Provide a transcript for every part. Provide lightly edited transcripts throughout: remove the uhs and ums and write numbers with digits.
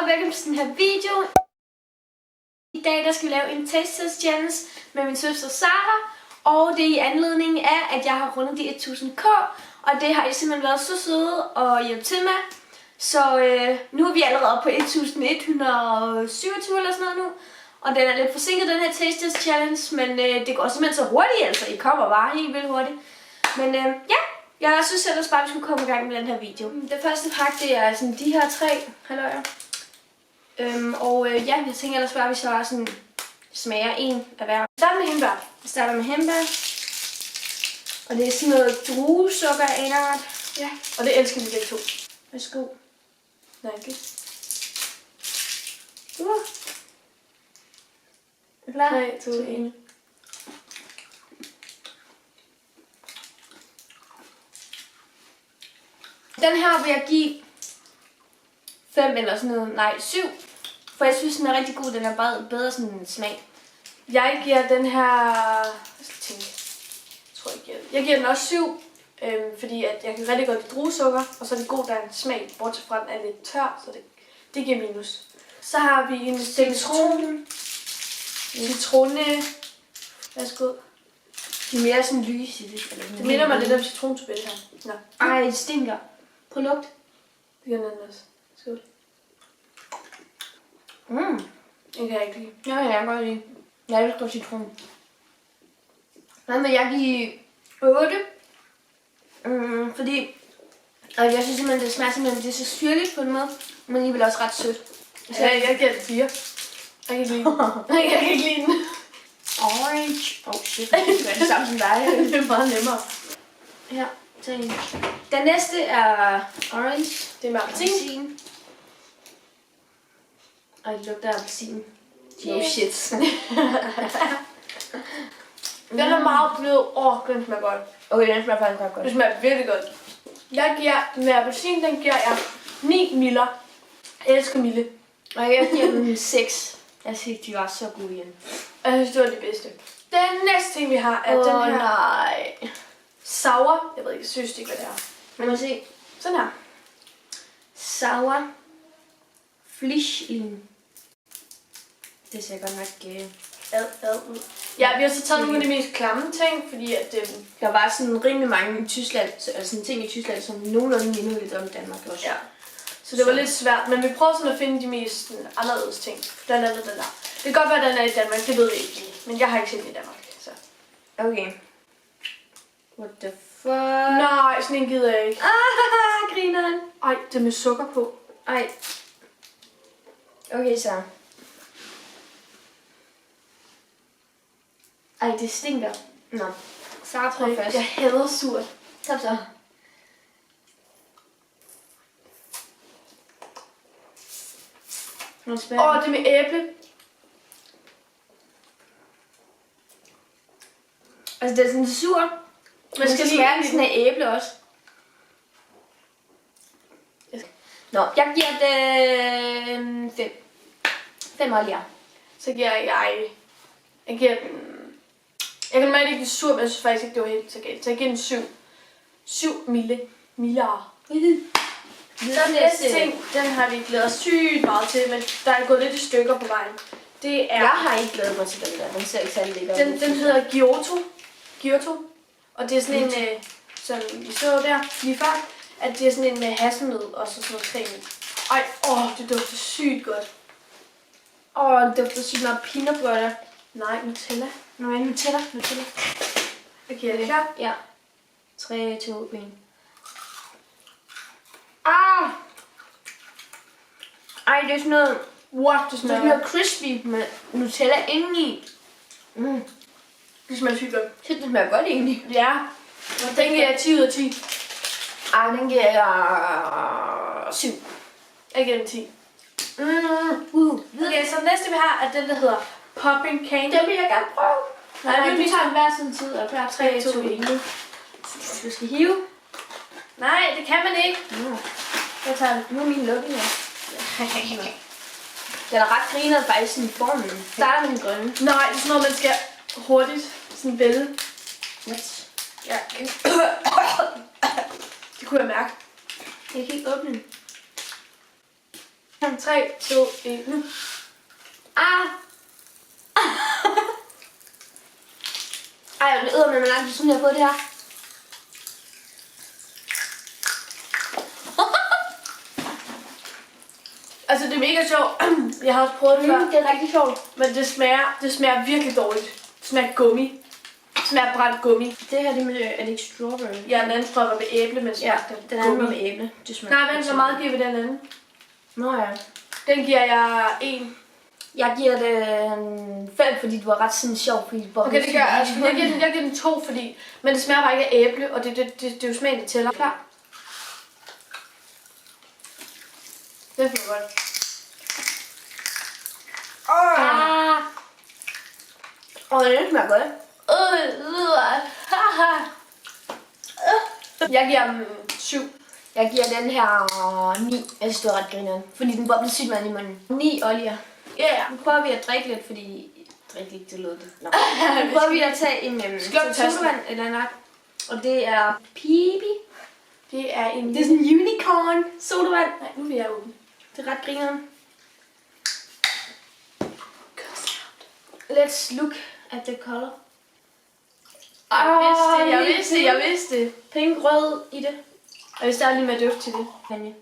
velkommen til den her video. I dag der skal vi lave en taste test challenge med min søster Sara. Og det er i anledning af, at jeg har rundet de 1000k. Og det har I simpelthen været så søde og hjælpe til med. Så nu er vi allerede på 1127 eller sådan noget nu. Og den er lidt forsinket, den her taste test challenge. Men det går simpelthen så hurtigt, altså. I kommer bare helt vildt hurtigt. Men ja, jeg synes ellers bare, vi skulle komme i gang med den her video. Det første pakke, det er sådan de her 3 halvøjer. Ja, jeg tænker ellers bare, at vi så bare sådan smager en af hver. Vi starter med hembær. Vi starter med hembær. Og det er sådan noget druesukker af en art. Ja, og det elsker vi begge to. Værsgo. Danke. Er klar? 3, 2, 1. Den her vil jeg give 5 eller sådan noget, nej 7. For jeg synes den er rigtig god, den er bare bedre sådan en smag. Jeg giver den her, jeg giver den også 7. Fordi at jeg kan rigtig godt lide druesukker, og så er det god, der er en smag, bortset fra den er lidt tør, så det giver minus. Så har vi en citrone. Værsgo. De er mere sådan lys i det. Det minder mig lidt om citrontobel her. Nå. Ej, det stinker. Prøv lugt. Det gør den også. Skål. Den kan jeg ikke lide. Ja, jeg kan godt lide. Jeg elsker citron. Den vil jeg give 8. Fordi jeg synes simpelthen, det smager simpelthen, det er så syrligt på en måde, men alligevel også ret sødt. Så jeg giver det 4. Jeg kan ikke lide den. Jeg kan ikke lide den. Orange. Oh shit, det er det samme som dig. Det er meget nemmere. Her, tag en. Den næste er orange. Det er med appelsin. Ej, det lugter af appelsin. No shit. Den er meget blød. Den smager godt. Okay, den smager faktisk ret godt. Det smager virkelig godt. Jeg giver med appelsin, den giver jeg 9 miller. Jeg elsker mille. Og jeg giver den 6. Jeg synes, de var så gode igen. Jeg synes, det var det bedste. Den næste ting, vi har, er den her. Nej. Sour. Jeg ved ikke, jeg synes ikke, hvad det er. Lad mig se. Sådan her. Sour. Flischling. Det ser godt nok ud. Ja, vi har så taget nogle af de mest klamme ting, fordi at der var sådan rimelig mange i Tyskland, altså sådan ting i Tyskland, som nogenlunde mindede lidt om Danmark også. Ja. Så det var lidt svært, men vi prøvede sådan at finde de mest anderledes ting. Blandt andet den der. Det kan godt være, at den er i Danmark, det ved vi ikke lige. Men jeg har ikke set den i Danmark, så. Okay. What the fuck? Nej, sådan en gider jeg ikke. Grineren. Ej, det er med sukker på. Ej. Okay, så. Ej, det stinker. Nå. Sara prøver først. Jeg hader surt. Kom så. Det er med æble. Altså, det er sådan sur. Man skal smage sådan af æble også. Nå, jeg giver den 5. 5 olier. Så giver jeg giver den. Jeg kan normalt ikke lide sur, men jeg synes faktisk ikke, det var helt så galt. Så jeg giver den 7. 7 milliarder. Så næste ting, den har vi glædet os sygt meget til, men der er gået lidt i stykker på vejen. Det er. Jeg har ikke glædet mig til den der. Den ser ikke særlig lækker. Den hedder Giotto. Og det er sådan en, som vi så der lige før, at det er sådan en med hasselnød og så sådan noget creme. Ej, det dufter sygt godt. Det dufter sygt meget peanut butter. Nej, Nutella. Nutella. Okay, er det klar? Ja. 3, 2, 1. Ej, det er sådan noget. What? Det smager sådan noget crispy med Nutella indeni. Det smager sygt godt. Det smager godt egentlig. Ja. Og den giver jeg 10 ud af 10. Den giver jeg 7. Jeg giver den 10. Okay, så den næste vi har er den, der hedder Popping Candy. Den vil jeg gerne prøve. Nej, vi tager den hver sin tid og klar 3, 2, 1. Du skal hive. Nej, det kan man ikke. Jeg tager den. Nu er min lukke her. Den er ret grinet faktisk i formen. Starter med den grønne. Nej, det er sådan noget, man skal hurtigt sådan vælge. What? Ja. Det kunne jeg mærke. Jeg kan ikke åbne den. kan. 3, 2, 1, nu. Ej, jeg æder med lang tid siden, jeg har fået det her. Altså, det er mega sjovt. Jeg har også prøvet det før. Det er rigtig sjovt. Men det smager virkelig dårligt. Det smager gummi. Det smager brændt gummi. Det her, det med, er det ikke strawberry? Ja, den anden tror jeg var med æble, men Ja, den anden var med æble. Det smager. Nej, men så meget giver vi den anden. Nå ja. Den giver jeg 1. Jeg giver den 5, fordi det var ret sådan sjovt. Fordi Okay, det gør jeg også. Jeg giver den 2, fordi... Men det smager bare ikke af æble, og det er jo smagen, der tæller. Klar. Det er for godt. Det smager godt. Jeg giver dem 7. Jeg giver den her 9. Jeg synes, det var ret grineren. Fordi den boblede sygt meget i munden. 9 olier. Ja. Nu prøver vi at drikke lidt, fordi... Drikke lidt, det lød det. Nå. Nu prøver vi at tage en sodavand eller noget. Og det er Pibi. Det er en... Det er sådan en unicorn sodavand. Nej, nu vil jeg åbne. Det er ret grineren. Let's look at the color. Jeg vidste det. Pink rød i det. Og vi starter lige med at dufte til det. Vanje.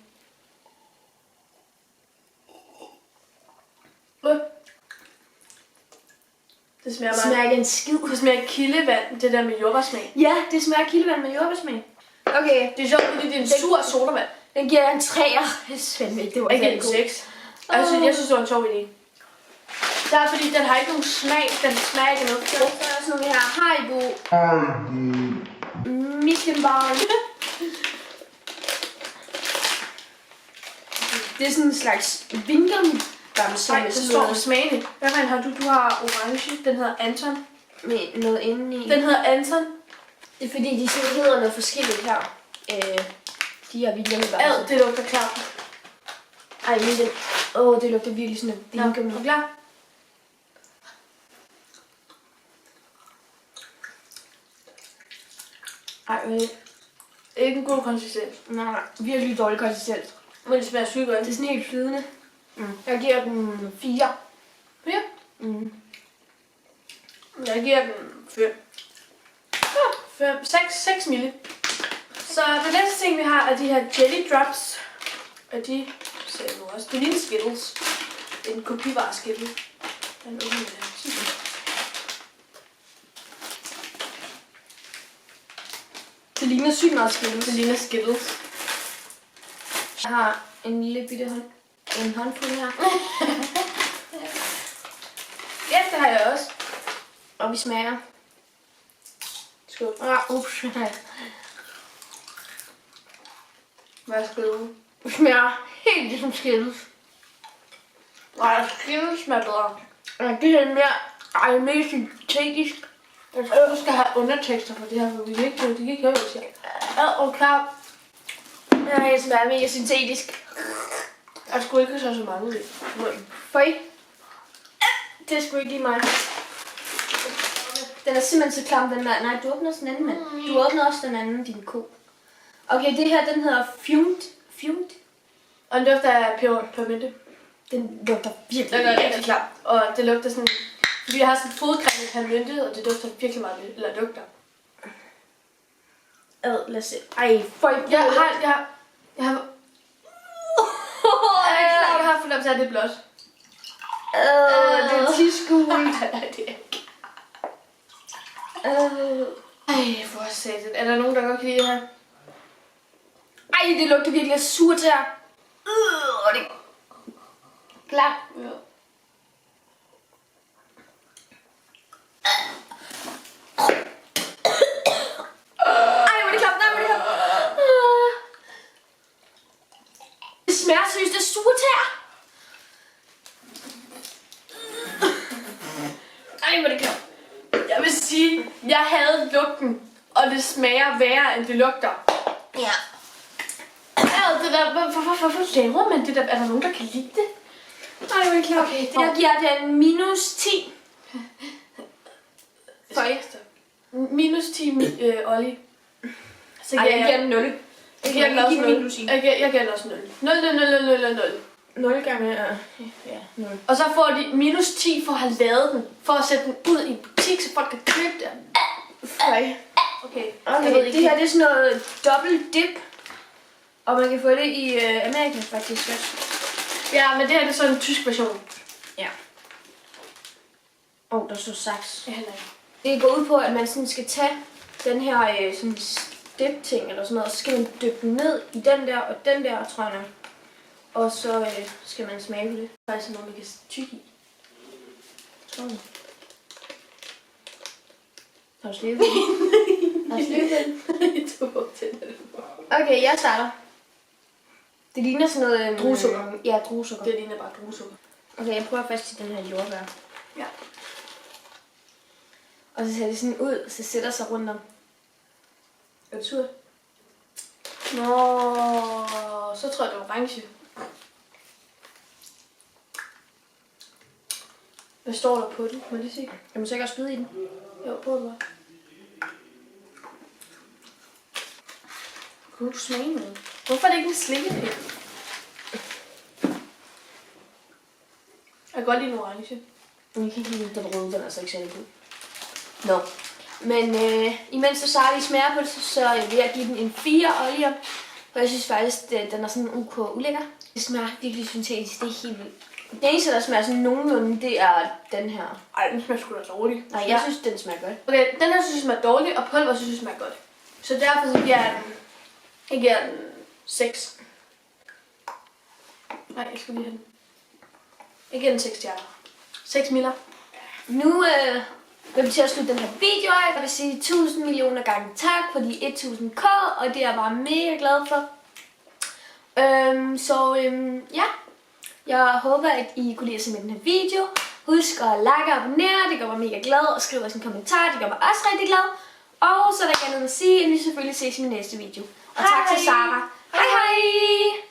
Det smager Det bare... smager ikke en skid. Det smager kildevand, det der med jordbærsmag. Ja, det smager kildevand med jordbærsmag. Okay, Det er sjovt, fordi det er en sur sodavand. den giver jeg en 3'er. Det var Ikke ikke en god. 6. Altså, jeg synes, det var en sjov idé. Der er fordi, den har ikke nogen smag. Den smager ikke af noget. Så er der sådan nogle her Haribo. Michelin bar. Det er sådan en slags vingummi. Nej, der står smagende. Hvad for en har du? Du har orange. Den hedder Anton. Med noget inde i. Den hedder Anton. Det er fordi, de sådan hedder noget forskelligt her. De her vingummi bare. Ad, det lugter klart. Ej, men det... det lugter virkelig sådan en vingummi. Er du klar? Ej, ikke en god konsistens. Nej, virkelig dårlig konsistens. Men det smager sygt godt. Det er sådan helt flydende. Jeg giver den 4. 4? Mm. Jeg giver den 5. 6 ml. Så det næste ting, vi har, er de her jelly drops. Og de ser jeg nu også. Det ligner Skittles. Det er en kopivare Skittles. Den åbner jeg her. Det ligner sygt meget Skittles. Det ligner Skittles. Jeg har en lille bitte håndfuld her. Ja, det har jeg også. Og vi smager. Skål. Ups. Værsgo. Det smager helt ligesom Skittles. Nej, Skittles smager bedre. Det er mere mere syntetisk. Jeg tror, du skal have undertekster på det her, for vi kan ikke, de kan ikke høre, hvad jeg siger. Ja, og klar. Ja, det smager mere syntetisk. Jeg skulle ikke så mange i. Føj. Det er sgu ikke lige mig. Den er simpelthen så klam, den der. Nej, du åbner også den anden, mand. Du åbner også den anden, din ko. Okay, det her, den hedder Fumed. Og den dufter af pebermynte. Den lugter virkelig. Den er rigtig klar. Og det lugter sådan... Vi har sådan en fodcreme med pebermynte, og det dufter virkelig meget, eller lugter. Lad os se. Ej, føj. Jeg har fornemmelse af, at det er blåt. Det er tiskul. Nej, det er ikke. Ej, for satan. Er der nogen, der godt kan lide det her? Ej, det lugter virkelig af surtær. Det er klart. Ja. Ej, hvor er det klamt. Nej, hvor er det klamt. Det smager seriøst af surtær. Ej, hvor er det klamt. Jeg vil sige, jeg havde lugten, og det smager værre, end det lugter. Ja. Det der, hvorfor laver man det der? Er der nogen, der kan lide det? Ej, hvor er det klamt. Okay, jeg giver den minus 10. Føj. Minus 10 Olli. Så Ej, jeg giver den 0. Jeg giver den også 0. Jeg giver den også 0. 0, 0, 0, 0, 0, 0. 0 gange... Ja, 0. Og så får de minus 10 for at have lavet den. For at sætte den ud i en butik, så folk kan købe det. Okay. Okay, Okay, det her det er sådan noget dobbelt dip. Og man kan få det i Amerika faktisk også. Ja, men det her det er sådan en tysk version. Ja. Der står saks. Jeg heller ikke. Det går ud på, at man sådan skal tage den her sådan dip-ting eller sådan noget, og så skal man dyppe den ned i den der og den der, tror jeg nok. Og så skal man smage på det. Det er faktisk noget, man kan tykke i. Tror jeg. Har du slippet den? Har du slippet den? Okay, jeg starter. Det ligner sådan noget... Druesukker. Ja, druesukker. Det ligner bare druesukker. Okay, jeg prøver først til den her jordbær. Ja. Og så ser det sådan ud, så sætter sig rundt om. Er det surt? Nå, så tror jeg, det er orange. Hvad står der på det? Må jeg lige se? Kan man så ikke også skyde i den? Jo, på det bare. Kunne du smage noget? Hvorfor er det ikke en slikkepind? Jeg kan godt lide en orange. Jeg kan ikke lide den røde, den er altså ikke særlig god. Nå. Men imens så Sara lige smager på det, så vil jeg give den en 4 olier. For jeg synes faktisk, at den er sådan ulækker. Det smager virkelig syntetisk, det er helt vildt. Det eneste, der smager sådan nogenlunde, det er den her. Ej, den smager sgu da dårlig. Nej, jeg synes, den smager godt. Okay, den her synes jeg smager dårlig, og pulver synes jeg smager godt. Så derfor så giver jeg den 6. Nej, jeg skal lige have den. Jeg giver den 6 stjerner. 6 miller. Nu vil vi til at slutte den her video af. Jeg vil sige 1000 millioner gange tak for de 1000k, og det er jeg bare mega glad for. Ja. Jeg håber, at I kunne lide at se med den her video. Husk at like og abonnere, det gør mig mega glad, og skriv også en kommentar, det gør mig også rigtig glad. Og så er der ikke andet at sige, end vi selvfølgelig ses i min næste video. Og tak til Sara. Hej hej!